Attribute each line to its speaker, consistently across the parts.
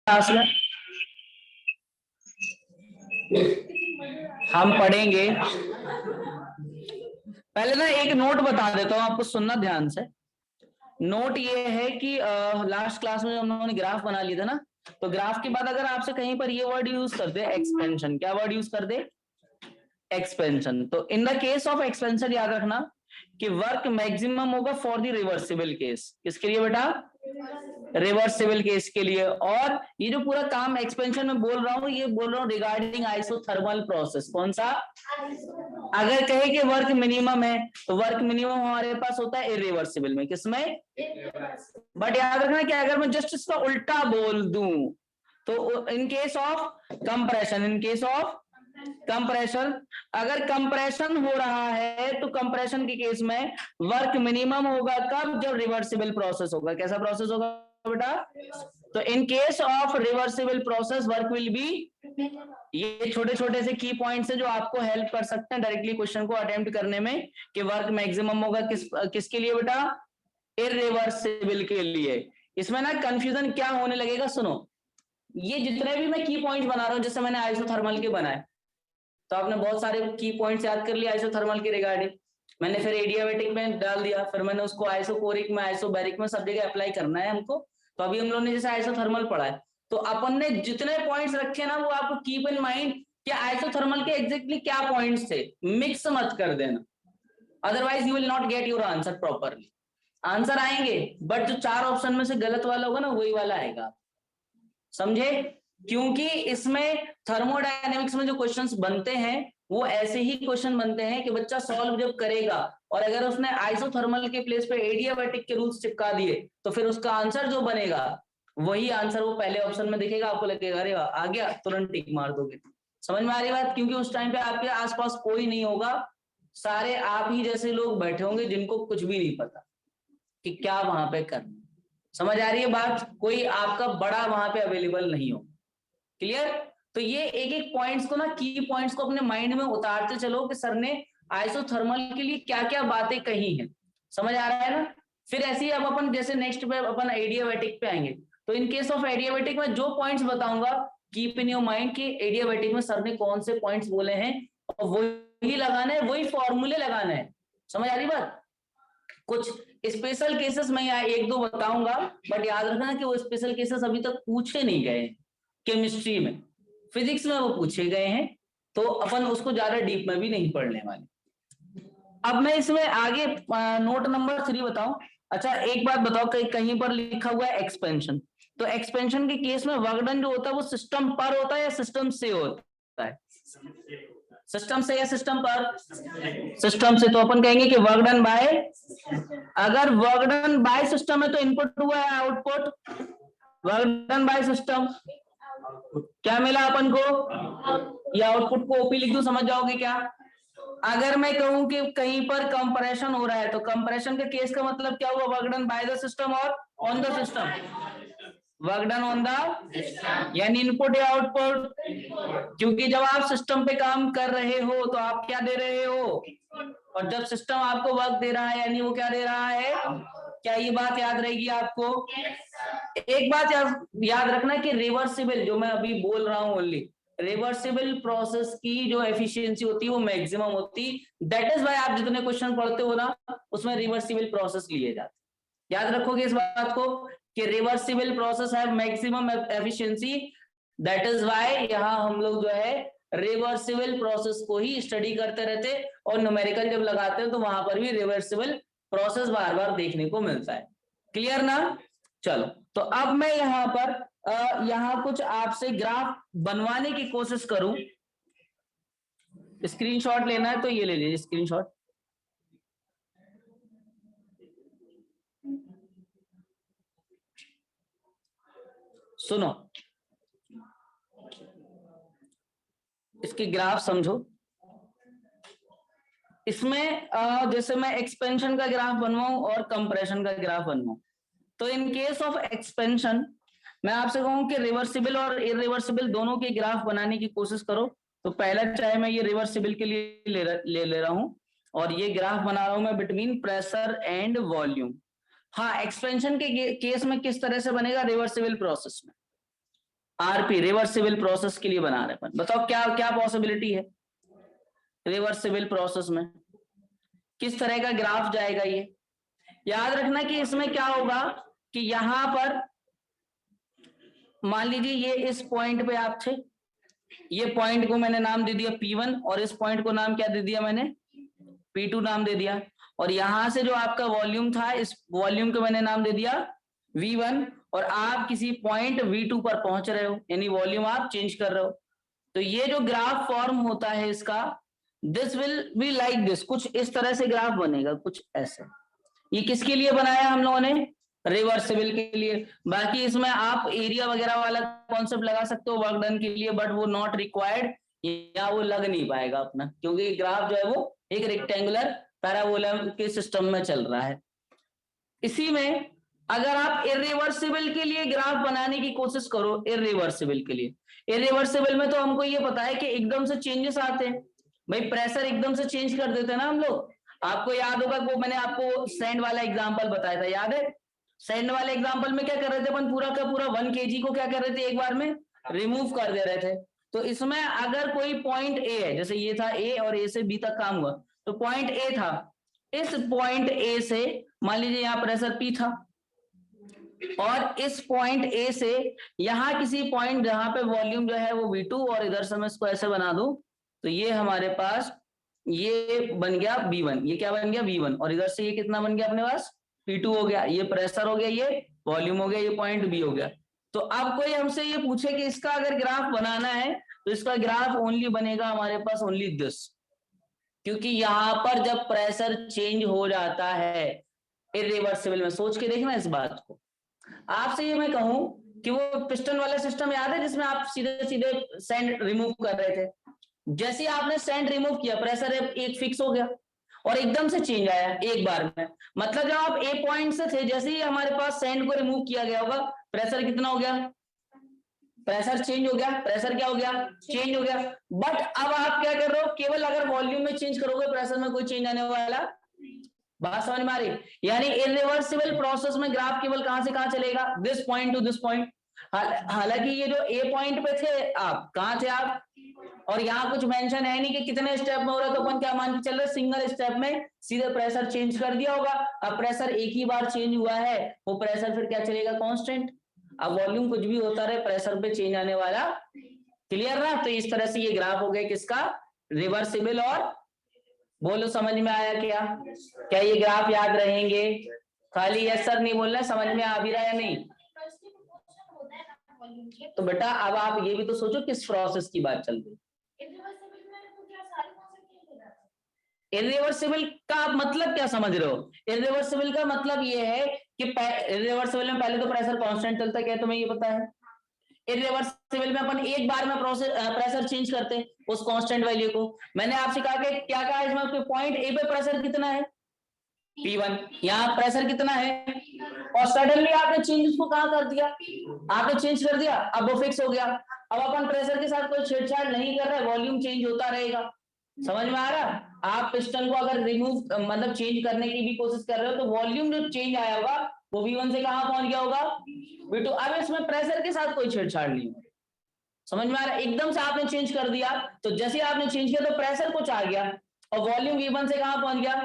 Speaker 1: Class में हम पढ़ेंगे। पहले ना एक नोट बता देता हूं आपको, सुनना ध्यान से। नोट ये है कि लास्ट क्लास में हम लोगों ने ग्राफ बना लिया था ना, तो ग्राफ के बाद अगर आपसे कहीं पर ये वर्ड यूज कर दे एक्सपेंशन, क्या वर्ड यूज कर दे? एक्सपेंशन। तो in the case of expansion याद रखना कि वर्क मैक्सिमम होगा फॉर द रिवर्सिबल केस। किसके लिए बेटा? रिवर्सिबल केस के लिए। और ये जो पूरा काम एक्सपेंशन में बोल रहा हूं, ये बोल रहा हूं रिगार्डिंग आइसोथर्मल प्रोसेस। कौन सा? अगर कहे कि वर्क मिनिमम है तो वर्क मिनिमम हमारे पास होता है इरिवर्सिबल में। किसमें? बट याद रखना कि अगर मैं जस्ट इसका उल्टा बोल दूं तो in case of compression, in case of compression, अगर कंप्रेशन हो रहा है तो कंप्रेशन के केस में वर्क मिनिमम होगा कब? जब रिवर्सिबल प्रोसेस होगा। कैसा प्रोसेस होगा बेटा? तो in case of reversible process work will be. ये छोटे छोटे से की पॉइंट्स है जो आपको हेल्प कर सकते हैं डायरेक्टली क्वेश्चन को अटेम्प्ट करने में कि वर्क मैक्सिमम होगा किसके लिए बेटा? इरिवर्सिबल के लिए। इसमें ना कंफ्यूजन क्या होने लगेगा, सुनो। ये जितने भी मैं की पॉइंट्स बना रहा हूं, जैसे मैंने आइसोथर्मल के बनाए, तो आपने बहुत सारे की पॉइंट्स याद कर लिए आइसोथर्मल के रिगार्डिंग। मैंने फिर एडियाबैटिक में डाल दिया, फिर मैंने उसको आइसोकोरिक में, आइसोबैरिक में सब जगह अप्लाई करना है हमको। तो अभी हम लोगों ने जैसे आइसोथर्मल पढ़ा है, तो अपन ने जितने पॉइंट्स रखे ना वो आपको कीप इन माइंड कि आइसोथर्मल के एग्जैक्टली क्या पॉइंट्स थे। मिक्स मत कर देना, otherwise you will not get your answer properly. Answer आएंगे बट जो 4 ऑप्शन में से गलत वाला होगा ना वही वाला आएगा, समझे? क्योंकि इसमें थर्मोडायनेमिक्स में जो क्वेश्चंस बनते हैं वो ऐसे ही क्वेश्चन बनते हैं कि बच्चा सॉल्व जब करेगा और अगर उसने आइसोथर्मल के प्लेस पे एडियाबैटिक के रूल्स चिपका दिए तो फिर उसका आंसर जो बनेगा वही आंसर वो पहले ऑप्शन में दिखेगा, आपको लगेगा अरे वाह आ गया, तुरंत टिक मार दोगे। समझ में आ रही बात? क्योंकि उस टाइम पे आपके आसपास कोई नहीं होगा, सारे आप ही जैसे लोग बैठे होंगे जिनको कुछ भी नहीं पता कि क्या वहां पे करना। समझ आ रही है बात? कोई आपका बड़ा वहां पे अवेलेबल नहीं हो। क्लियर? तो ये एक एक पॉइंट्स को ना, की पॉइंट्स को अपने माइंड में उतारते चलो कि सर ने आइसोथर्मल के लिए क्या क्या बातें कही हैं। समझ आ रहा है ना? फिर ऐसे ही अब अपन जैसे नेक्स्ट पे अपन एडियाबैटिक पे आएंगे, तो इन केस ऑफ एडियाबैटिक में जो पॉइंट्स बताऊंगा कीप इन योर माइंड कि एडियाबैटिक में सर ने कौन से पॉइंट्स बोले हैं और वही लगाना है, वही फॉर्मूले लगाना है। समझ आ रही बात? कुछ स्पेशल केसेस मैं यहाँ एक दो बताऊंगा, बट याद रखना कि वो स्पेशल केसेस अभी तक पूछे नहीं गए। केमिस्ट्री में, फिजिक्स में वो पूछे गए हैं, तो अपन उसको ज्यादा डीप में भी नहीं पढ़ने वाले। अब मैं इसमें आगे नोट नंबर 3 बताऊं। अच्छा एक बात बताओ, कहीं पर लिखा हुआ है एक्सपेंशन, तो एक्सपेंशन के केस में वर्क डन जो होता है वो सिस्टम पर होता है या सिस्टम से होता है? सिस्टम से या सिस्टम पर? सिस्टम से। तो अपन कहेंगे कि वर्क डन बाय, अगर वर्क डन बाय सिस्टम है तो इनपुट हुआ है output. Work done by system क्या मिला अपन को? या आउटपुट को ओपी लिख दूं, समझ जाओगे क्या? अगर मैं कहूं कि कहीं पर कंप्रेशन हो रहा है तो कंप्रेशन के केस का मतलब क्या हुआ? Work done by the system और on the system. Work done on the, यानी इनपुट या आउटपुट। क्योंकि जब आप सिस्टम पे काम कर रहे हो तो आप क्या दे रहे हो, और जब सिस्टम आपको वर्क दे रहा है यानी वो क्या दे रहा है। क्या ये बात याद रहेगी आपको? एक बात याद रखना कि रिवर्सिबल जो मैं अभी बोल रहा हूं, ओनली रिवर्सिबल प्रोसेस की जो एफिशिएंसी होती है वो मैक्सिमम होती। दैट इज व्हाई आप जितने क्वेश्चन पढ़ते हो ना उसमें रिवर्सिबल प्रोसेस लिए जाते। याद रखोगे इस बात को कि रिवर्सिबल प्रोसेस है maximum efficiency. That is why यहाँ हम लोग जो है रिवर्सिबल प्रोसेस को ही स्टडी करते रहते, और न्यूमेरिकल जब लगाते हैं तो वहां पर भी रिवर्सिबल प्रोसेस बार बार देखने को मिलता है। क्लियर ना? चलो, तो अब मैं यहाँ पर यहाँ कुछ आपसे ग्राफ बनवाने की कोशिश करूं। स्क्रीनशॉट लेना है तो ये ले लीजिए स्क्रीनशॉट। सुनो, इसकी ग्राफ समझो। इसमें जैसे मैं एक्सपेंशन का ग्राफ बनवाऊं और कंप्रेशन का ग्राफ बनवाऊं, तो इन केस ऑफ एक्सपेंशन मैं आपसे कहूं कि रिवर्सिबल और इरिवर्सिबल दोनों के ग्राफ बनाने की कोशिश करो। तो पहला चाहे मैं ये रिवर्सिबल के लिए ले रहा हूं, और ये ग्राफ बना रहा हूं मैं बिटवीन प्रेशर एंड वॉल्यूम। हाँ, एक्सपेंशन के केस में किस तरह से बनेगा? रिवर्सिबल प्रोसेस में आरपी रिवर्सिबल प्रोसेस के लिए बना रहे हैं। बताओ क्या क्या पॉसिबिलिटी है रिवर्सिबल प्रोसेस में, किस तरह का ग्राफ जाएगा। ये याद रखना कि इसमें क्या होगा कि यहां पर मान लीजिए ये इस पॉइंट पे आप थे, ये पॉइंट को मैंने नाम दे दिया P1 और इस पॉइंट को नाम क्या दे दिया मैंने P2 नाम दे दिया, और यहां से जो आपका वॉल्यूम था इस वॉल्यूम को मैंने नाम दे दिया V1, और आप किसी पॉइंट V2 पर पहुंच रहे हो, यानी वॉल्यूम आप चेंज कर रहे हो। तो ये जो ग्राफ फॉर्म होता है इसका, this will be like this, कुछ इस तरह से ग्राफ बनेगा, कुछ ऐसे। ये किसके लिए बनाया हम लोगों ने, रिवर्सिबल के लिए। बाकी इसमें आप एरिया वगैरह वाला कॉन्सेप्ट लगा सकते हो वर्क डन के लिए, बट वो नॉट रिक्वायर्ड, या वो लग नहीं पाएगा अपना, क्योंकि ग्राफ जो है वो एक रेक्टेंगुलर पैराबोला के सिस्टम में चल रहा है। इसी में अगर आप इरिवर्सिबल के लिए ग्राफ बनाने की कोशिश करो, इरिवर्सिबल के लिए, इरिवर्सिबल में तो हमको ये पता है कि एकदम से चेंजेस आते हैं भाई, प्रेशर एकदम से चेंज कर देते हैं ना हम लोग। आपको याद होगा वो मैंने आपको सैंड वाला एग्जांपल बताया था, याद है। सैंड वाले एग्जांपल में क्या कर रहे थे अपन, पूरा का पूरा 1 kg को क्या कर रहे थे, एक बार में रिमूव कर दे रहे थे। तो इसमें अगर कोई पॉइंट ए है, जैसे ये था ए और ए से बी तक काम हुआ, तो पॉइंट ए था, इस पॉइंट ए से मान लीजिए यहाँ प्रेशर P था, और इस पॉइंट ए से यहाँ किसी पॉइंट जहां पे वॉल्यूम जो है वो V2, और इधर से मैं इसको ऐसे बना दूं तो ये हमारे पास ये बन गया V1, ये क्या बन गया V1, और इधर से ये कितना बन गया अपने पास P2 हो गया, ये प्रेशर हो गया, ये वॉल्यूम हो गया, ये पॉइंट B हो गया। तो अब कोई हमसे ये पूछे कि इसका अगर ग्राफ बनाना है तो इसका ग्राफ ओनली बनेगा हमारे पास ओनली दिस, क्योंकि यहां पर जब प्रेशर चेंज हो जाता है इरिवर्सिबल में, सोच के देखना इस बात को। आपसे ये मैं कहूं कि वो पिस्टन वाला सिस्टम याद है जिसमें आप सीधे सीधे सैंड रिमूव कर रहे थे, जैसे आपने सैंड रिमूव किया प्रेशर एक फिक्स हो गया और एकदम से चेंज आया एक बार में, मतलब जब आप ए पॉइंट से थे, जैसे ही हमारे पास सैंड को रिमूव किया गया होगा प्रेशर कितना हो गया, प्रेशर चेंज हो गया, प्रेशर क्या हो गया, चेंज हो गया। बट अब आप क्या कर रहे हो, केवल अगर वॉल्यूम में चेंज करोगे प्रेशर में कोई चेंज आने वाला, बात समझ में आ रही। यानी इरिवर्सिबल प्रोसेस में ग्राफ केवल कहां से कहां चलेगा, this point two this point. हालांकि ये जो ए पॉइंट पे थे आप, कहां थे आप, और यहाँ कुछ मेंशन है नहीं कि कितने स्टेप में हो रहा है, तो अपन क्या मान के चल रहे, सिंगल स्टेप में सीधे प्रेशर चेंज कर दिया होगा। अब प्रेशर एक ही बार चेंज हुआ है, वो प्रेशर फिर क्या चलेगा, कांस्टेंट। अब वॉल्यूम कुछ भी होता रहे, प्रेशर पे चेंज आने वाला, क्लियर ना। तो इस तरह से ये ग्राफ हो गया किसका, रिवर्सिबल। और बोलो समझ में आया क्या, क्या ये ग्राफ याद रहेंगे, खाली यस सर नहीं बोलना, समझ में आ भी रहा है नहीं। तो बेटा अब आप ये भी तो सोचो किस प्रोसेस की बात चल रही है। इरिवर्सिबल का मतलब क्या समझ रहे हो, इरिवर्सिबल का मतलब ये है कि इरिवर्सिबल में पहले तो प्रेशर कांस्टेंट चलता है, क्या तुम्हें ये पता है। इरिवर्सिबल में अपन एक बार में प्रेशर चेंज करते हैं उस कांस्टेंट वैल्यू को। मैंने आपसे कहा कि क्या कहा इसमें, पॉइंट ए पे प्रेशर कितना है P1, यहाँ प्रेशर कितना है, और सडनली आपने चेंज उसको कहाँ कर दिया, आपने चेंज कर दिया, अब वो फिक्स हो गया। अब अपन प्रेशर के साथ कोई छेड़छाड़ नहीं कर रहे, वॉल्यूम चेंज होता रहेगा। समझ में आ रहा, आप पिस्टन को अगर रिमूव मतलब चेंज करने की भी कोशिश कर रहे हो तो वॉल्यूम जो चेंज आया होगा वो V1 से कहां पहुंच गया होगा V2। अब इसमें प्रेशर के साथ कोई छेड़छाड़ नहीं हो, समझ में आ रहा है। एकदम से आपने चेंज कर दिया, तो जैसे आपने चेंज किया तो प्रेशर कुछ आ गया और वॉल्यूम V1 से कहां पहुंच गया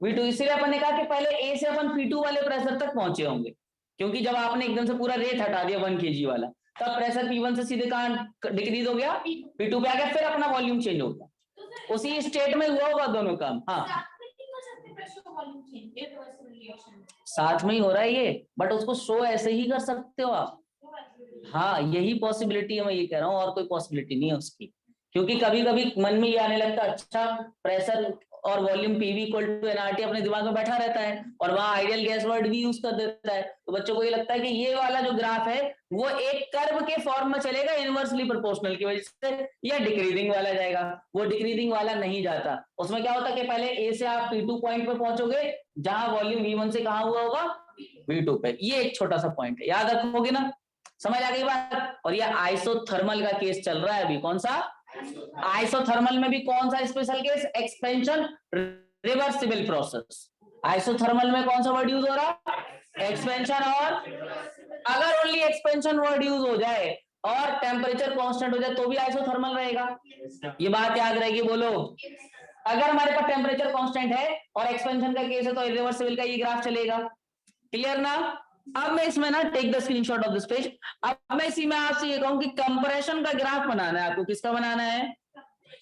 Speaker 1: V2। इसलिए अपन ने कहा कि पहले ए से अपन P2 वाले प्रेशर तक पहुंचे होंगे, क्योंकि जब आपने एकदम से पूरा रेट हटा दिया 1 kg वाला, तब प्रेशर P1 से सीधे कहां डिक्रीज हो गया P2 पे आ गया, फिर अपना वॉल्यूम चेंज हो गया। उसी स्टेट में हुआ होगा दोनों काम। हाँ साथ में ही हो रहा है ये, बट उसको शो ऐसे ही कर सकते हो आप। हाँ यही पॉसिबिलिटी है, मैं ये कह रहा हूँ, और कोई पॉसिबिलिटी नहीं है उसकी। क्योंकि कभी कभी मन में ये आने लगता है, अच्छा प्रेशर और volume PV equal to nRT अपने दिमाग में बैठा रहता है और वहां आइडियल गैस वर्ड भी यूज कर देता है, तो बच्चों को ये लगता है कि ये वाला जो ग्राफ है वो एक कर्व के फॉर्म में चलेगा इनवर्सली प्रोपोर्शनल की वजह से, या डिक्रीजिंग वाला जाएगा। वो डिक्रीजिंग वाला नहीं जाता, उसमें क्या होता है कि पहले ए से आप P2 पॉइंट पे पहुंचोगे जहां वॉल्यूम V1 से कहां हुआ होगा V2 पे। ये एक छोटा सा पॉइंट है, याद रखोगे ना, समझ आ गई बात। और ये आइसोथर्मल का केस चल रहा है अभी, कौन सा आइसोथर्मल में भी कौन सा special case, expansion reversible process. Isothermal में कौन सा वर्ड यूज हो रहा है, एक्सपेंशन। और अगर ओनली एक्सपेंशन वर्ड यूज हो जाए और टेम्परेचर कांस्टेंट हो जाए तो भी आइसोथर्मल रहेगा। ये बात याद रहेगी, बोलो। अगर हमारे पास टेम्परेचर कांस्टेंट है और एक्सपेंशन का केस है तो इरिवर्सिबल का ये ग्राफ चलेगा। क्लियर ना? अब मैं इसमें ना take the screenshot of this page. अब मैं इसी में आपसे ये कहूं कि कंप्रेशन का ग्राफ बनाना है आपको। किसका बनाना है?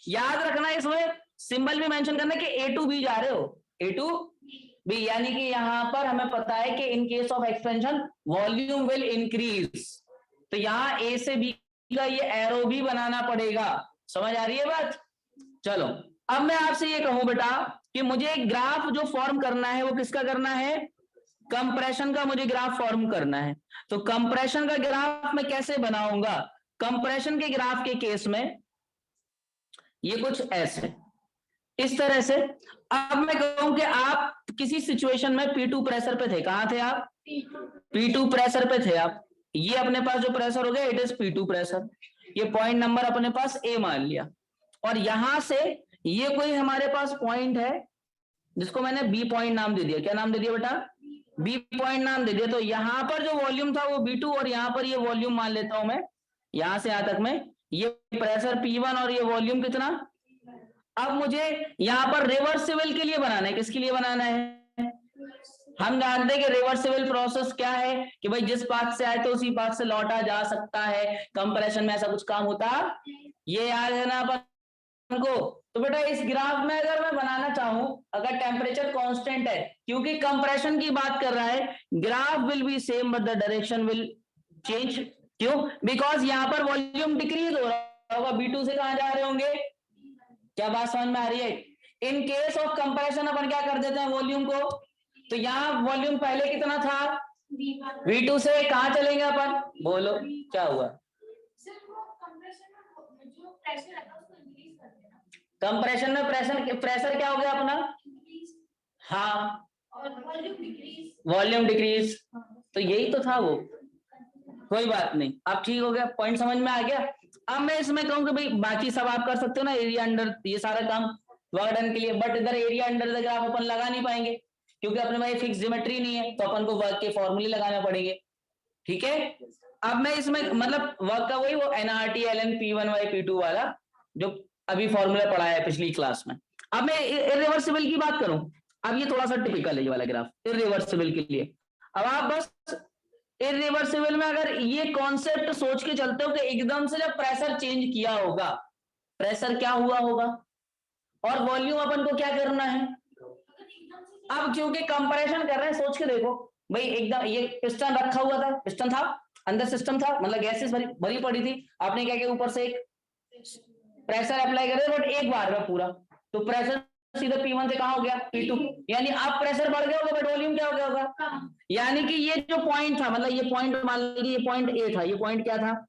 Speaker 1: याद रखना है, इसमें सिंबल भी मेंशन करना है कि ए टू बी जा रहे हो, ए टू बी, यानी कि यहां पर हमें पता है कि इन case of expansion volume will increase, तो यहां ए से बी का ये एरो भी बनाना पड़ेगा। समझ आ रही है बात? चलो अब मैं आपसे ये कहूं बेटा कि मुझे एक ग्राफ जो फॉर्म करना है वो किसका करना है? कंप्रेशन का मुझे ग्राफ फॉर्म करना है। तो कंप्रेशन का ग्राफ मैं कैसे बनाऊंगा? कंप्रेशन के ग्राफ के केस में ये कुछ ऐसे, इस तरह से। अब मैं कहूं कि आप किसी सिचुएशन में P2 प्रेशर पे थे। कहां थे आप? P2 प्रेशर पे थे आप। ये अपने पास जो प्रेशर हो गया इट इज P2 प्रेशर। ये पॉइंट नंबर अपने पास A मान लिया, और यहां से ये कोई हमारे पास पॉइंट है जिसको मैंने B पॉइंट नाम दे दिया। क्या नाम दे दिया बेटा? B पॉइंट नाम दे दिया। तो यहां पर जो वॉल्यूम था वो B2 और यहां पर ये वॉल्यूम मान लेता हूं मैं, यहां से यहां तक में ये प्रेशर P1 और ये वॉल्यूम कितना। अब मुझे यहां पर रिवर्सिबल के लिए बनाना है। किसके लिए बनाना है? हम जानते हैं कि रिवर्सिबल प्रोसेस क्या है कि भाई जिस पाथ से आए तो उसी पाथ से लौटा जा सकता है। कंप्रेशन में ऐसा कुछ काम होता, ये याद है ना अपन को? तो बेटा इस ग्राफ में अगर मैं बनाना चाहूं, अगर टेम्परेचर कांस्टेंट है, क्योंकि कंप्रेशन की बात कर रहा है, graph will be same but the direction will change. क्यों? बिकॉज यहां पर वॉल्यूम डिक्रीज हो रहा होगा, B2 से कहां जा रहे होंगे। क्या बात समझ में आ रही है? इन केस ऑफ कंप्रेशन अपन क्या कर देते हैं वॉल्यूम को, तो यहाँ वॉल्यूम पहले कितना था? V2 से कहां चलेंगे अपन, बोलो क्या हुआ? कंप्रेशन में प्रेशर क्या हो गया अपना? हाँ, वॉल्यूम डिक्रीज। तो यही तो था वो। कोई बात नहीं, अब ठीक हो गया, पॉइंट समझ में आ गया। अब मैं इसमें कहूँ कि भाई बाकी सब आप कर सकते हो ना, एरिया अंडर, ये सारा काम वर्क डन के लिए, बट इधर एरिया अंडर द ग्राफ अपन लगा नहीं पाएंगे क्योंकि अपने पास फिक्स ज्योमेट्री नहीं है, तो अपन को वर्क के फॉर्मूले लगाने पड़ेंगे। ठीक है? अब मैं इसमें मतलब वर्क का वही वो NRT ln P1/P2 वाला जो अभी फॉर्मूला पढ़ाया है पिछली क्लास में। अब मैं इरिवर्सिबल की बात करूं, अब ये थोड़ा सा टिपिकल है ये वाला ग्राफ इरिवर्सिबल के लिए। अब आप बस इरिवर्सिबल में अगर ये कॉन्सेप्ट सोच के चलते हो कि एकदम से जब प्रेशर चेंज किया होगा, प्रेशर क्या हुआ होगा और वॉल्यूम अपन को क्या करना है। अब क्योंकि कंपैरिजन कर रहे हैं, सोच के देखो भाई, एकदम ये पिस्टन रखा हुआ था, पिस्टन था अंदर, सिस्टम था, मतलब गैसेस भरी पड़ी थी, आपने क्या किया ऊपर से एक प्रेशर अप्लाई कर दिया, बट एक बार में पूरा, तो प्रेशर सीधे P1 से कहां हो गया? P2, यानी अब प्रेशर बढ़ गया होगा बट वॉल्यूम क्या हो गया होगा। यानी कि ये जो पॉइंट था, मतलब ये पॉइंट मान लीजिए, ये पॉइंट A था, ये पॉइंट क्या था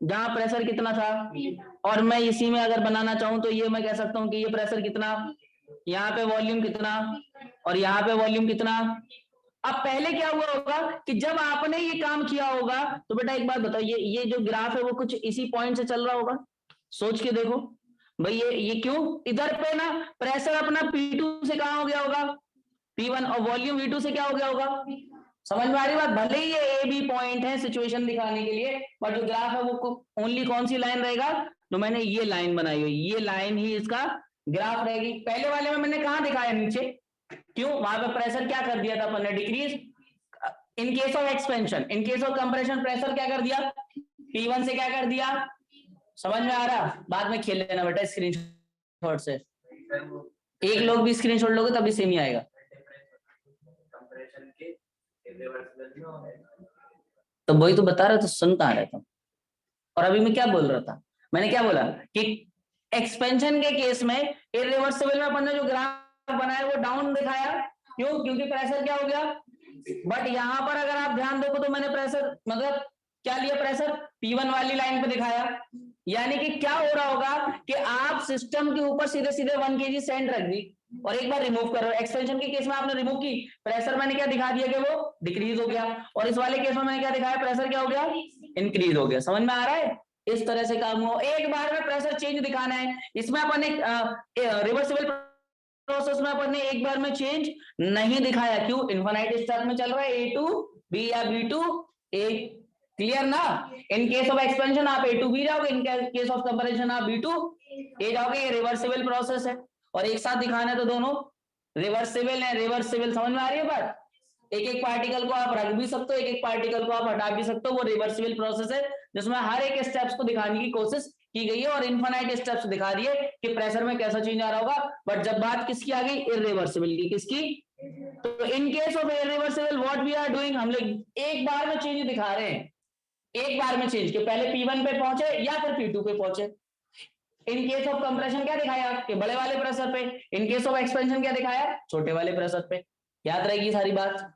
Speaker 1: जहां प्रेशर कितना था, और मैं इसी में अगर बनाना चाहूं तो ये मैं कह सकता हूं कि ये प्रेशर कितना, यहाँ पे वॉल्यूम कितना, और यहाँ पे वॉल्यूम कितना। अब पहले क्या हुआ होगा कि जब आपने ये काम किया होगा, तो बेटा एक बात बताओ, ये जो ग्राफ है वो कुछ इसी पॉइंट से चल रहा होगा। सोच के देखो भाई, ये क्यों इधर पे ना प्रेशर अपना P2 से कहां हो गया होगा, P1, और वॉल्यूम V2 से क्या हो गया होगा। समझ में आ रही बात? भले ही ये A B पॉइंट है सिचुएशन दिखाने के लिए, बट जो ग्राफ है वो ओनली कौन सी लाइन रहेगा, तो मैंने ये लाइन बनाई हुई, ये लाइन ही इसका ग्राफ रहेगी। पहले वाले में मैंने कहा दिखाया नीचे, क्यों? वहां पे प्रेशर क्या कर दिया था अपन ने, decrease in case of expansion. In case of compression pressure क्या कर दिया, P1 से क्या कर दिया। समझ में आ रहा? बाद में खेल लेना बेटा स्क्रीनशॉट से, एक लोग भी स्क्रीनशॉट लोगे तभी सेम ही आएगा। तो वही तो बता रहा था, सुन कहां रहा था। और अभी मैं क्या बोल रहा था, मैंने क्या बोला कि एक्सपेंशन के केस में इरिवर्सिबल में अपन ने जो ग्राफ बनाया वो डाउन दिखाया, क्यों? क्योंकि प्रेशर क्या हो गया। बट यहां पर अगर आप ध्यान देखो तो मैंने प्रेशर मतलब क्या लिया, प्रेशर P1 वाली लाइन पे दिखाया। यानी कि क्या हो रहा होगा कि आप सिस्टम के ऊपर सीधे सीधे 1 kg सैंड रख दी और एक बार रिमूव कर रहे हो। एक्सपेंशन के केस में आपने रिमूव की, प्रेशर मैंने क्या दिखा दिया कि वो डिक्रीज हो गया, और इस वाले केस में मैंने क्या दिखाया, प्रेशर क्या हो गया, इंक्रीज हो गया। समझ में आ रहा है? इस तरह से काम हुआ। एक बार में प्रेशर चेंज दिखाना है, इसमें अपन एक रिवर्सिबल प्रोसेस में अपन ने एक बार में चेंज नहीं दिखाया। क्यों? इनफाइनाइट स्टेप में चल रहा है, A2 B या B2 A क्लियर ना? इन केस ऑफ एक्सपेंशन आप A to B जाओगे, इन केस ऑफ कंपैरिजन आप B to A जाओगे। ये रिवर्सिबल प्रोसेस है और एक साथ दिखाना है तो दोनों रिवर्सिबल है। रिवर्सिबल समझ में आ रही है बात? एक एक पार्टिकल को आप रख भी सकते हो, एक एक पार्टिकल को आप हटा भी सकते हो। वो रिवर्सिबल प्रोसेस है जिसमें हर एक स्टेप्स को दिखाने की कोशिश की गई है और इनफाइनाइट स्टेप्स दिखा दिए कि प्रेशर में कैसा चेंज आ रहा होगा। बट जब बात किसकी आ गई? इरिवर्सिबल की। किसकी? तो in case of irreversible what we are doing, हम लोग एक बार में चेंज दिखा रहे हैं। एक बार में चेंज के पहले P1 पे पहुंचे या फिर P2 पे पहुंचे। इन केस ऑफ कंप्रेशन क्या दिखाया? कि बड़े वाले प्रेशर पे। इन केस ऑफ एक्सपेंशन क्या दिखाया? छोटे वाले प्रेशर पे। याद रहेगी सारी बात।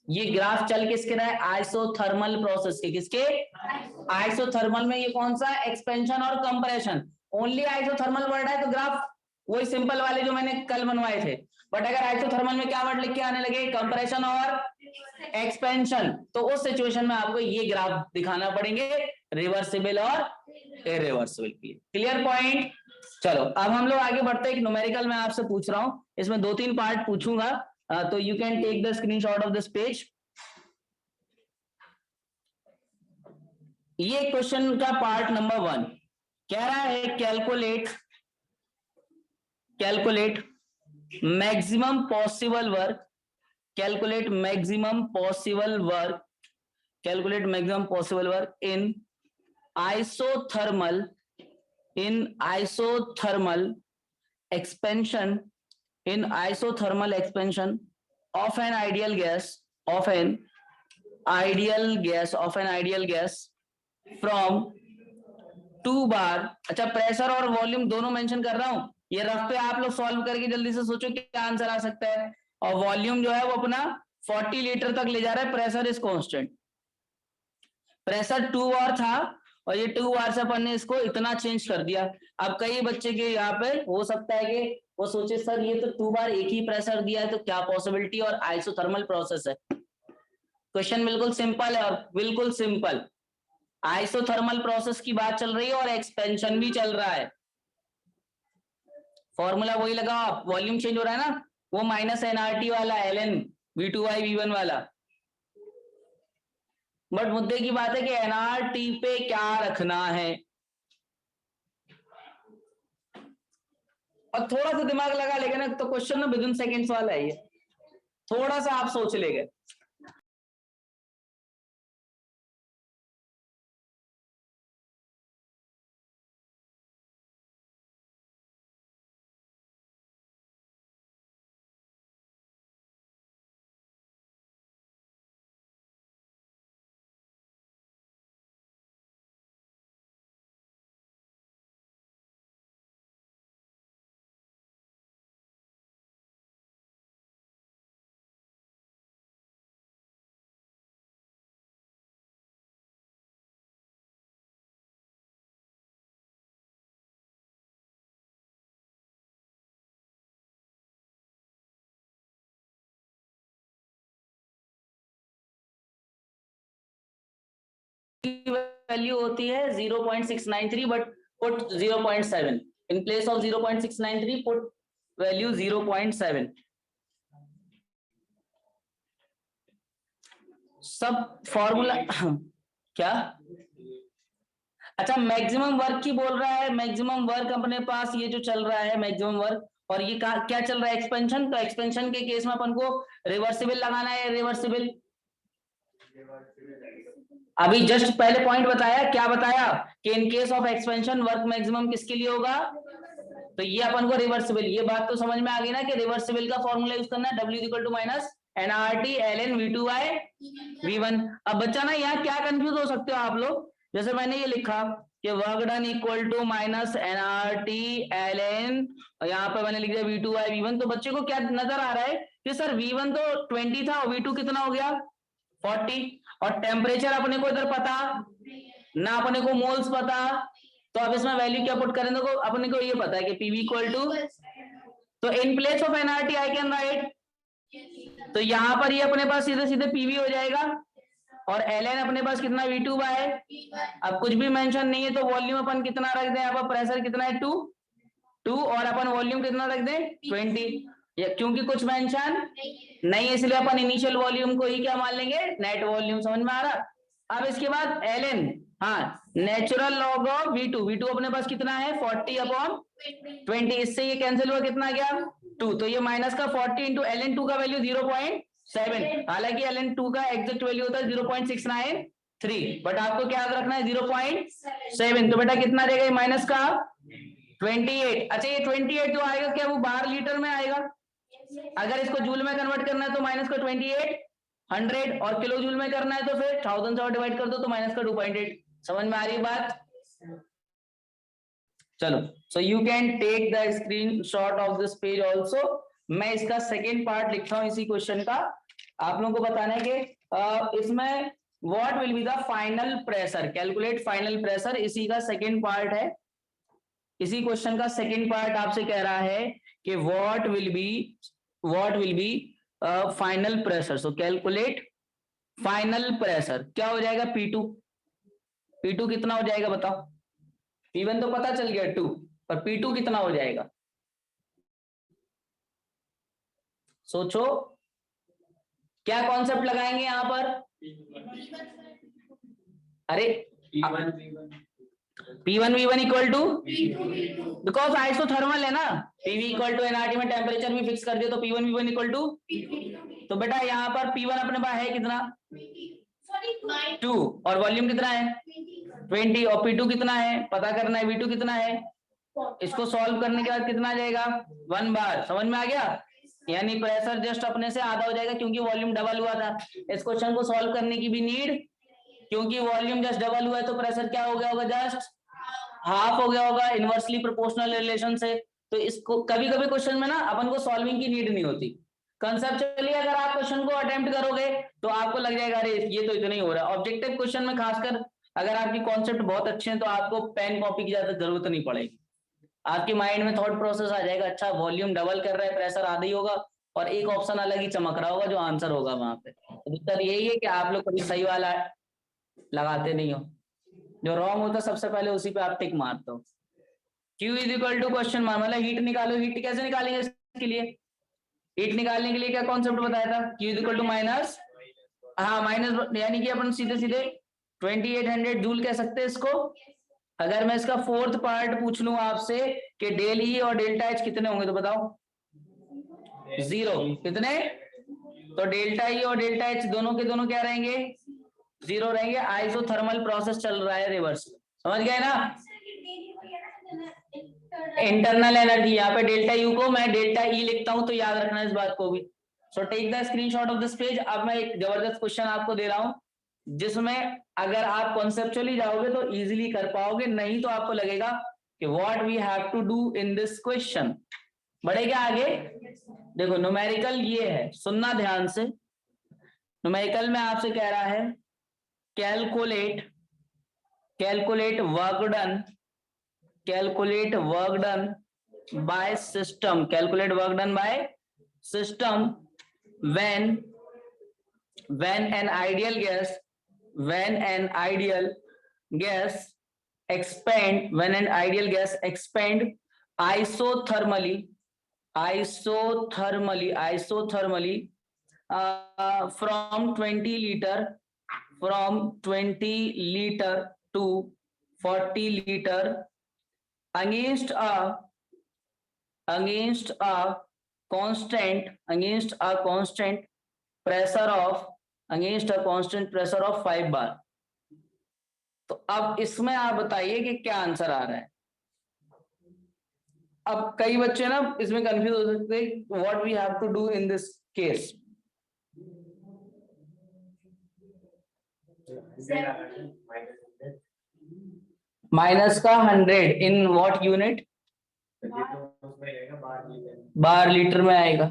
Speaker 1: ये ग्राफ चल किसके रहा है? आइसोथर्मल प्रोसेस के। किसके? आइसोथर्मल में ये कौन सा? एक्सपेंशन और कंप्रेशन। ओनली आइसोथर्मल वर्ड है तो ग्राफ वही सिंपल वाले जो मैंने कल बनवाए थे। बट अगर आइसोथर्मल में क्या वर्ड लिख के आने लगे? कंप्रेशन और एक्सपेंशन, तो उस सिचुएशन में आपको ये ग्राफ दिखाना पड़ेंगे, रिवर्सिबल और इरिवर्सिबल की। Clear point? चलो अब हम लोग आगे बढ़ते हैं। एक न्यूमेरिकल मैं आपसे पूछ रहा हूं, इसमें 2-3 पार्ट पूछूंगा, तो you can take the screenshot of this page. ये क्वेश्चन का पार्ट नंबर 1 कह रहा है calculate maximum possible work, calculate maximum possible work in isothermal expansion of an ideal gas from 2 bar। अच्छा, प्रेशर और वॉल्यूम दोनों मेंशन कर रहा हूं। ये रफ पे आप लोग सॉल्व करके जल्दी से सोचो क्या आंसर आ सकता है। और वॉल्यूम जो है वो अपना 40 लीटर तक ले जा रहा है। Pressure is constant. प्रेशर 2 बार था और ये 2 बार से अपन ने इसको इतना चेंज कर दिया। अब कई बच्चे के यहाँ पे हो सकता है कि वो सोचे सर ये तो 2 बार एक ही प्रेशर दिया है तो क्या पॉसिबिलिटी, और आइसोथर्मल प्रोसेस है। क्वेश्चन बिल्कुल सिंपल है और बिल्कुल सिंपल। आइसोथर्मल प्रोसेस की बात चल रही है और एक्सपेंशन भी चल रहा है। फॉर्मूला वही लगा, वॉल्यूम चेंज हो रहा है ना, वो -nRT वाला, ln V2 V1 वाला। बट मुद्दे की बात है कि nRT पे क्या रखना है, और थोड़ा सा दिमाग लगा लेगा ना तो क्वेश्चन ना विदिन सेकेंड्स वाला है। ये थोड़ा सा आप सोच लेंगे। वैल्यू होती है 0.693, but put 0.7 in place of 0.693, put value 0.7। सब फॉर्मूला क्या? अच्छा, मैक्सिमम वर्क की बोल रहा है। मैक्सिमम वर्क अपने पास ये जो चल रहा है मैक्सिमम वर्क, और ये क्या चल रहा है? एक्सपेंशन। तो एक्सपेंशन के केस में अपन को रिवर्सिबल लगाना है। रिवर्सिबल अभी जस्ट पहले पॉइंट बताया, क्या बताया कि इन case of expansion work maximum किसके लिए होगा? तो ये अपन को रिवर्सिबल, ये बात तो समझ में आ गई ना कि रिवर्सिबल का फॉर्मूला यूज करना है, W = -nRT ln V2/V1। अब बच्चा ना यहाँ क्या कंफ्यूज हो सकते हो आप लोग, जैसे मैंने ये लिखा कि work done equal to -nRT ln, और यहाँ पे मैंने लिख दिया V2/V1। तो बच्चे को क्या नजर आ रहा है कि सर V1 तो 20 था और V2 कितना हो गया? 40। और टेम्परेचर अपने को इधर पता ना, अपने को मोल्स पता, तो अब इसमें वैल्यू क्या पुट करें? देखो अपने को ये पता है कि PV = तो in place of nRT I can write, तो यहां पर ये अपने पास सीधे सीधे PV हो जाएगा, और ln अपने पास कितना? V2/। अब कुछ भी मेंशन नहीं है तो वॉल्यूम अपन कितना रख दें? यहाँ पर प्रेशर कितना है? 2 और अपन वॉल्यूम कितना रख दें? 20। क्योंकि कुछ मेंशन नहीं है इसलिए अपन इनिशियल वॉल्यूम को ही क्या मान लेंगे? Net volume. समझ में आ रहा? अब इसके बाद ln, हाँ नेचुरल लॉग ऑफ V2 अपने पास कितना है 40/20, इससे ये कैंसिल हुआ, कितना गया 2, तो ये माइनस का 40 इंटू ln2 का वैल्यू 0.7, हालांकि ln2 का एग्जैक्ट वैल्यू होता है 0.693, बट आपको क्या याद रखना है 0.7, तो बेटा कितना देगा माइनस का 28। अच्छा ये 28 जो आएगा क्या वो बार लीटर में आएगा, अगर इसको जूल में कन्वर्ट करना है तो माइनस का 28 100, और किलो जूल में करना है तो फिर 1000 से डिवाइड कर दो तो माइनस का 2.8। समझ में आ रही बात? चलो, so you can take the screenshot of this page also. मैं इसका सेकेंड पार्ट लिखता हूं इसी क्वेश्चन का, आप लोगों को बताना है कि इसमें what will be the final pressure, calculate final pressure, इसी का सेकेंड पार्ट है। इसी क्वेश्चन का सेकेंड पार्ट आपसे कह रहा है कि what will be final pressure, so calculate final pressure. क्या हो जाएगा P2 कितना हो जाएगा बताओ, P1 तो पता चल गया 2, पर P2 कितना हो जाएगा सोचो, क्या कॉन्सेप्ट लगाएंगे यहां पर? अरे P1 V1 equal to, because isothermal है ना, PV इक्वल टू nRT में टेम्परेचर भी फिक्स कर दिया तो P1 V1 इक्वल टू, तो बेटा यहाँ पर P1 अपने पास है कितना 2, और वॉल्यूम कितना है 20, और P2 कितना है पता करना है, V2 कितना है, इसको सॉल्व करने के बाद कितना आ जाएगा 1 बार। समझ में आ गया? यानी प्रेशर जस्ट अपने से आधा हो जाएगा क्योंकि वॉल्यूम डबल हुआ था। इस क्वेश्चन को सॉल्व करने की भी नीड, क्योंकि वॉल्यूम जस्ट डबल हुआ है तो प्रेशर क्या हो गया होगा, जस्ट हाफ हो गया होगा, इनवर्सली प्रोपोर्शनल रिलेशन से। तो इसको कभी कभी क्वेश्चन में ना अपन को सॉल्विंग की नीड नहीं होती, कंसेप्चुअली अगर आप क्वेश्चन को अटेम्प्ट करोगे तो आपको लग जाएगा अरे ये तो इतना ही हो रहा है। ऑब्जेक्टिव क्वेश्चन में खासकर अगर आपकी कॉन्सेप्ट बहुत अच्छे हैं तो आपको पेन कॉपी की ज्यादा जरूरत नहीं पड़ेगी, आपके माइंड में थॉट प्रोसेस आ जाएगा, अच्छा वॉल्यूम डबल कर रहा है प्रेशर आधा ही होगा, और एक ऑप्शन अलग ही चमक रहा होगा जो आंसर होगा वहां पे। तो दिक्कत यही है कि आप लोग कभी सही वाला लगाते नहीं हो, जो रॉन्ग होता है सबसे पहले उसी पे आप टिक मारते हो। Q is equal to question mark, मतलब हीट निकालो, हीट कैसे निकालेंगे इसके लिए, हीट निकालने के लिए क्या कॉन्सेप्ट बताया था, Q is equal to minus, हाँ माइनस, यानी कि अपन सीधे सीधे 2800 जूल कह सकते हैं इसको। अगर मैं इसका फोर्थ पार्ट पूछ लूं आपसे कि डेल ई और डेल्टा एच कितने होंगे तो बताओ 0, कितने, तो डेल्टा ई और डेल्टा एच दोनों के दोनों क्या रहेंगे 0 रहेंगे, आइसोथर्मल प्रोसेस चल रहा है रिवर्स। समझ गए ना? इंटरनल एनर्जी, यहाँ पे डेल्टा यू को मैं डेल्टा ई लिखता हूं तो याद रखना इस बात को भी। So take the screenshot of this page. अब मैं एक जबरदस्त क्वेश्चन आपको दे रहा हूं जिसमें अगर आप कॉन्सेप्चुअली जाओगे तो इजीली कर पाओगे, नहीं तो आपको लगेगा कि what we have to do in this question. बढ़े क्या आगे? देखो न्यूमेरिकल ये है, सुनना ध्यान से। न्यूमेरिकल में आपसे कह रहा है calculate work done, calculate work done by system, calculate work done by system when an ideal gas expand isothermally from 20 liter to 40 liter against a constant pressure of 5 bar। तो अब इसमें आप बताइए कि क्या आंसर आ रहा है। अब कई बच्चे ना इसमें कंफ्यूज हो सकते हैं, what we have to do in this case. Minus का 100 in what unit, bar litre में आएगा।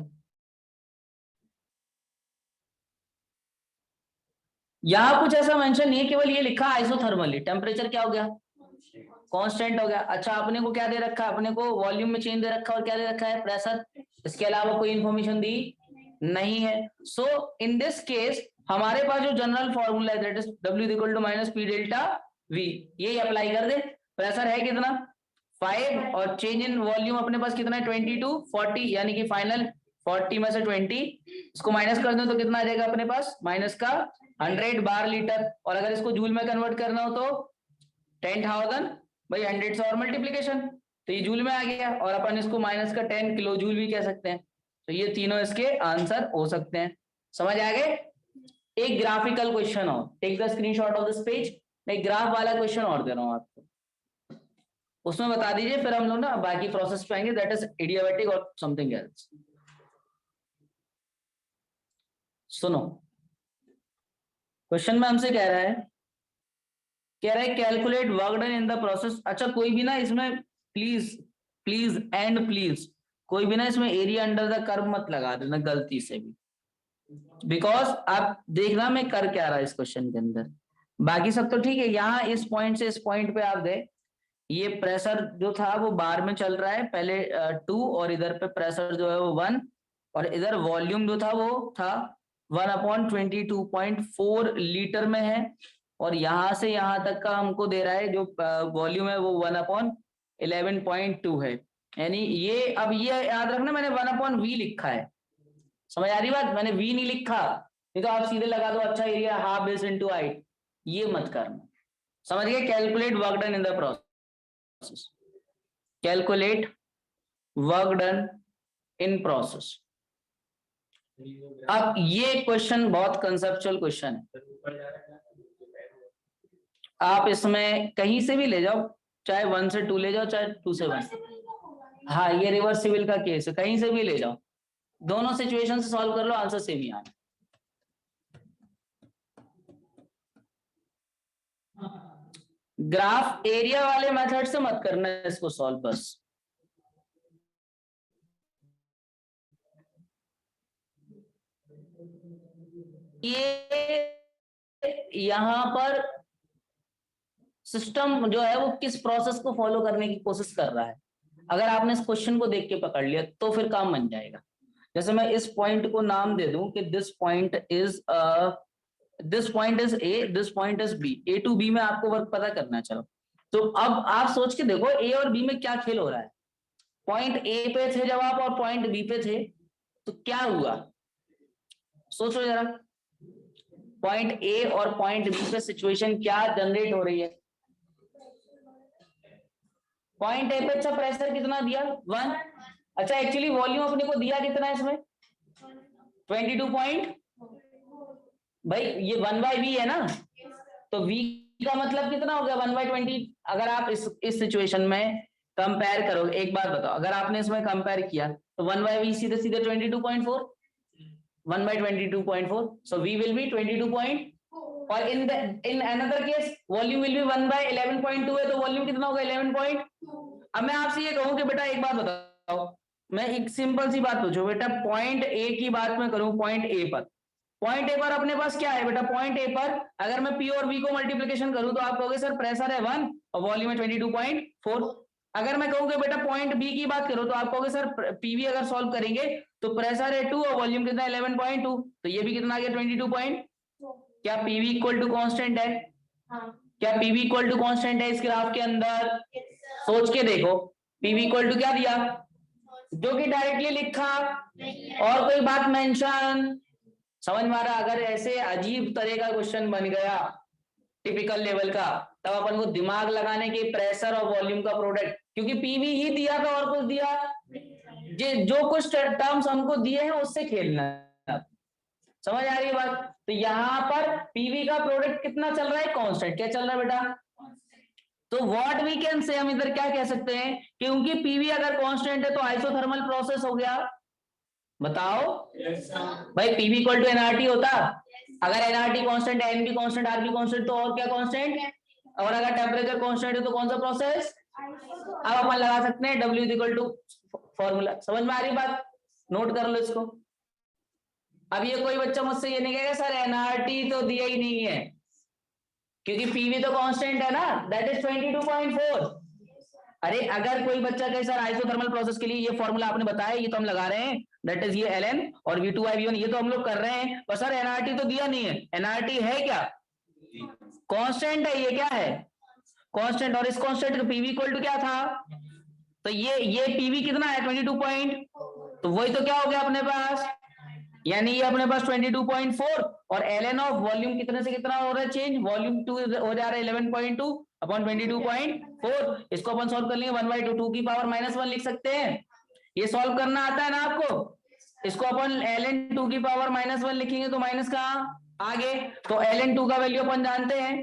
Speaker 1: यहां कुछ ऐसा मेंशन नहीं है, केवल ये लिखा आइसोथर्मली, टेम्परेचर क्या हो गया कांस्टेंट हो गया। अच्छा अपने को क्या दे रखा है, अपने को वॉल्यूम में चेंज दे रखा है और क्या दे रखा है प्रेशर, इसके अलावा कोई इंफॉर्मेशन दी नहीं है। सो इन दिस केस हमारे पास जो जनरल फॉर्मूला है that is W equal to minus P delta V, यही अप्लाई कर दे। प्रेशर है कितना 5 और चेंज इन वॉल्यूम अपने पास कितना है 20 to 40, यानी कि फाइनल 40 में से 20 इसको माइनस कर दो तो कितना आ जाएगा अपने पास माइनस का 100 बार लीटर, और अगर इसको जूल में कन्वर्ट करना हो तो 10,000 भाई 100 से और मल्टीप्लीकेशन, तो ये जूल में आ गया, और अपन इसको माइनस का 10 किलो जूल भी कह सकते हैं। तो ये तीनों इसके आंसर हो सकते हैं। समझ आ गए? एक ग्राफिकल क्वेश्चन और, take the screenshot of this page. मैं एक ग्राफ वाला क्वेश्चन और दे रहा हूं आपको, उसमें बता दीजिए, फिर हम लोग ना बाकी प्रोसेस पे आएंगे, दैट इज एडियाबैटिक और समथिंग एल्स। सुनो, क्वेश्चन में हमसे कह रहा है calculate work done in the process. अच्छा, कोई भी ना इसमें प्लीज प्लीज एंड प्लीज कोई भी ना इसमें एरिया अंडर द कर्व मत लगा देना गलती से भी, बिकॉज आप देखना मैं कर क्या रहा इस क्वेश्चन के अंदर। बाकी सब तो ठीक है, यहाँ इस पॉइंट से इस पॉइंट पे आप गए, ये प्रेशर जो था वो बार में चल रहा है, पहले 2, और इधर पे प्रेशर जो है वो 1, और इधर वॉल्यूम जो था वो था 1/22.4 लीटर में है, और यहां से यहां तक का हमको दे रहा है जो वॉल्यूम है वो 1/11.2 है। यानी ये, अब ये याद रखना मैंने 1/v लिखा है, समझ आ रही बात? मैंने v नहीं लिखा, नहीं तो आप सीधे लगा दो अच्छा area half base into height, ये मत करना। समझ गए? Calculate work done in the process, calculate work done in process. अब ये क्वेश्चन बहुत कंसेप्चुअल क्वेश्चन है, आप इसमें कहीं से भी ले जाओ, चाहे 1 से 2 ले जाओ, चाहे 2 से 1। हाँ, ये रिवर्सिबल का केस है, कहीं से भी ले जाओ, दोनों सिचुएशन से सॉल्व कर लो, आंसर सेम ही आना। ग्राफ एरिया वाले मेथड से मत करना इसको सॉल्व, बस ये यहां पर सिस्टम जो है वो किस प्रोसेस को फॉलो करने की कोशिश कर रहा है, अगर आपने इस क्वेश्चन को देख के पकड़ लिया तो फिर काम बन जाएगा। जैसे मैं इस पॉइंट को नाम दे दूं कि this point is A, this point is B, A to B में आपको वर्क पता करना। चलो, तो अब आप सोच के देखो ए और बी में क्या खेल हो रहा है। पॉइंट ए पे थे जब आप और पॉइंट बी पे थे, तो क्या हुआ सोचो जरा। पॉइंट ए और पॉइंट बी पे सिचुएशन क्या जनरेट हो रही है। पॉइंट ए पे अच्छा प्रेशर कितना दिया 1, अच्छा एक्चुअली वॉल्यूम अपने को दिया कितना है इसमें 22 पॉइंट, भाई ये 1/v है ना, तो v का मतलब कितना हो गया 1/20। अगर आप इस सिचुएशन में कंपेयर करोगे, एक बात बताओ, अगर आपने इसमें कंपेयर किया तो 1/v सीधे सीधे 22.4, 1/22.4, so v will be 22. और in another case volume will be 1/11.2 है, तो वॉल्यूम कितना होगा 11. अब मैं आपसे ये कहूं कि बेटा एक बात बताओ, मैं एक सिंपल सी बात पूछूं बेटा, पॉइंट ए की बात मैं करूं, पॉइंट ए पर, पॉइंट ए पर अपने पास क्या है बेटा, पॉइंट ए पर अगर मैं पी और वी को मल्टीप्लिकेशन करूं तो आप कहोगे सर प्रेशर है 1 और वॉल्यूम है 22.4। अगर मैं कहूंगा बेटा पॉइंट बी की बात करो तो आप कहोगे सर पीवी अगर सॉल्व करेंगे तो प्रेशर है 2 और वॉल्यूम कितना 11.2, तो ये भी कितना आ गया 22. क्या पीवी इक्वल टू कांस्टेंट है? क्या पीवी इक्वल टू कांस्टेंट है इस ग्राफ के अंदर? सोच के देखो, पीवी इक्वल टू क्या दिया, जो कि डायरेक्टली लिखा, और कोई बात मेंशन, समझ में आ रहा? अगर ऐसे अजीब तरह का क्वेश्चन बन गया टिपिकल लेवल का, तब अपन को दिमाग लगाने के प्रेशर और वॉल्यूम का प्रोडक्ट, क्योंकि पीवी ही दिया था और कुछ दिया, जो कुछ टर्म्स हमको दिए हैं उससे खेलना। समझ आ रही है बात? तो यहाँ पर पीवी का प्रोडक्ट कितना चल रहा है, कांस्टेंट। क्या चल रहा है बेटा? तो व्हाट वी कैन से, हम इधर क्या कह सकते हैं, क्योंकि पीवी अगर कांस्टेंट है तो आइसोथर्मल प्रोसेस हो गया। बताओ भाई, पीवी इक्वल टू एनआरटी होता, अगर एनआरटी कांस्टेंट है, एन भी कांस्टेंट, आर भी कांस्टेंट, तो और क्या कांस्टेंट, और अगर टेम्परेचर कांस्टेंट है तो कौन सा प्रोसेस। अब अपन लगा सकते हैं W इक्वल टू फॉर्मूला। समझ में आ रही बात? नोट कर लो इसको। अब ये कोई बच्चा मुझसे ये नहीं कहेगा सर एनआरटी तो दिया ही नहीं है, क्योंकि पीवी तो कांस्टेंट है ना, दैट इज 22.4। अरे अगर कोई बच्चा कहे सर आइसोथर्मल प्रोसेस के लिए ये फॉर्मूला आपने बताया, ये तो हम लगा रहे हैं, दैट इज ये ln और V2/V1, ये तो हम लोग कर रहे हैं, पर सर एनआरटी तो दिया नहीं है। एनआरटी है क्या? कांस्टेंट है, ये क्या है कांस्टेंट, और इस कांस्टेंट का पीवी इक्वल टू क्या था, तो ये पीवी कितना है 22 पॉइंट, तो वही तो क्या हो गया अपने पास यानी ये अपने पास 22.4 और ln ऑफ वॉल्यूम कितने से कितना हो रहा है चेंज, वॉल्यूम 2 हो जा रहा है 11.2 अपॉन 22.4। इसको अपन सॉल्व कर लेंगे 1/2 2 की पावर -1 लिख सकते हैं। ये सॉल्व करना आता है ना आपको। इसको अपन ln 2 की पावर -1 लिखेंगे तो माइनस कहाँ आगे, तो ln 2 का वैल्यू अपन जानते हैं,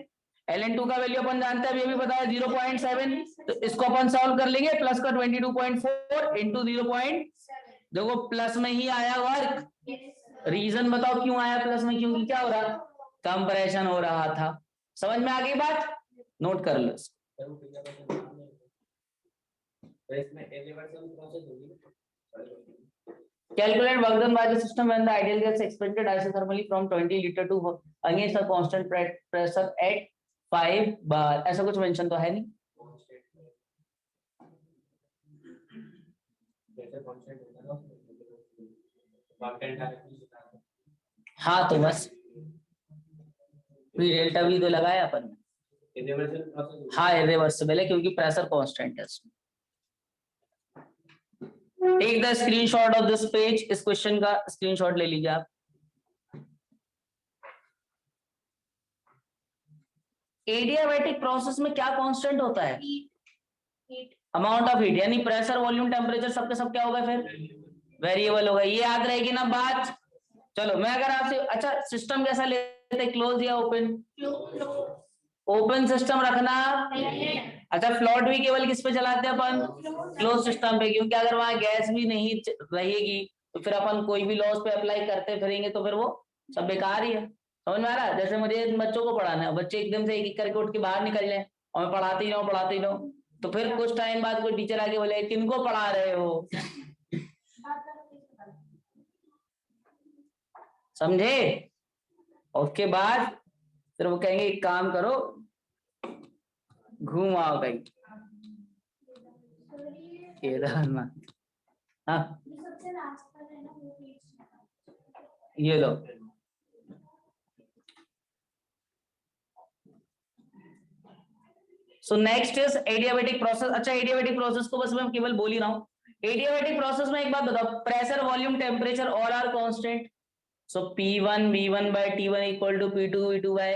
Speaker 1: ln 2 का वैल्यू अपन जानते हैं, अब ये भी पता है 0.7, तो इसको अपन सॉल्व कर लेंगे। प्लस का 22.4 इंटू 0. देखो प्लस में ही आया वर्क, रीजन बताओ क्यों आया प्लस में, क्योंकि क्या हो रहा, कंप्रेशन हो रहा था। समझ में आ गई बात, नोट कर लो। Calculate work done by the system when the ideal gas expanded isothermally from 20 liter to against a constant pressure at 5 bar। ऐसा कुछ मेंशन तो है नहीं। हाँ तो बस डेल्टा भी तो लगाया अपन ने। हाँ इरिवर्सिबल है क्योंकि प्रेशर कांस्टेंट है। Take the screenshot of this page, इस क्वेश्चन का स्क्रीनशॉट ले लीजिए आप। एडियाबैटिक प्रोसेस में क्या कांस्टेंट होता है, अमाउंट ऑफ हीट, यानी प्रेशर वॉल्यूम टेम्परेचर सबके सब क्या होगा फिर वेरिएबल होगा। ये याद रहेगी ना बात। चलो मैं अगर आपसे, अच्छा सिस्टम कैसा लेते हैं, क्लोज या ओपन, ओपन सिस्टम रखना। अच्छा फ्लोट भी केवल किस पे चलाते हैं अपन, क्लोज सिस्टम पे, क्योंकि अगर वहां गैस भी नहीं रहेगी तो फिर अपन कोई भी लॉस पे अप्लाई करते फिरेंगे तो फिर वो सब बेकार ही है। समझ में आ रहा है, जैसे मुझे बच्चों को पढ़ाना है, बच्चे एकदम से एक एक करके उठ के बाहर निकल जाए और मैं पढ़ाते ही रहूं तो फिर कुछ टाइम बाद कोई टीचर आके बोले किनको पढ़ा रहे हो, समझे। उसके बाद फिर वो कहेंगे एक काम करो घूम आओ कहीं केदारनाथ। हाँ ये लो, so next is adiabatic process. अच्छा एडियाबैटिक प्रोसेस को बस मैं केवल बोल ही रहा हूँ। एडियाबैटिक प्रोसेस में एक बात बताओ, pressure volume temperature all are constant, so P1 V1 by T1 equal to P2 V2 by